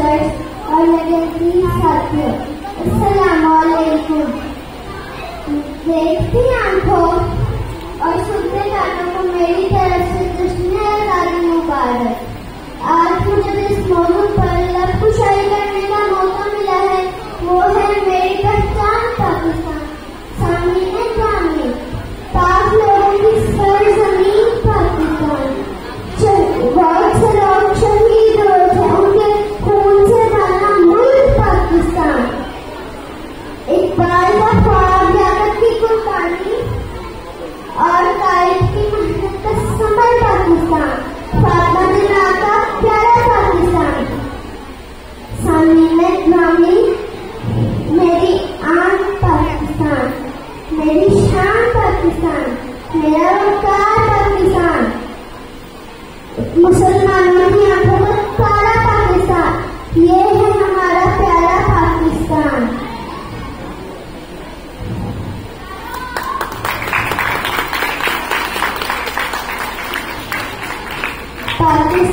Teachers और legendary साथियों, अस्सलामुअलैकुम। देखती आंखों और सुनते कानों को मेरी तरफ से जश्न आज़ादी मुबारक। आज मुझे इस मौजूद पर लफ्ज़ कुशाई करने का मौका मिला है, वो है मेरी पहचान पाकिस्तान। सामने जाने पाक लोगों की सरजमीन पाकिस्तान, बहुत से लोग शहीद हुए थे, उनके खून से बना मुल्क पाकिस्तान। इकबाल का ख्वाब, यादव की कुर्बानी और कायद की मेहनत का संभल पाकिस्तान, फातिमा जिन्ना का प्यारा पाकिस्तान। सामने ग्रामी मेरी आन पाकिस्तान, मेरी शान पाकिस्तान, मेरा वकार पाकिस्तान, मुसलमानों की आंखों में काला पाकिस्तान, ये है हमारा प्यारा पाकिस्तान। पाकिस्तान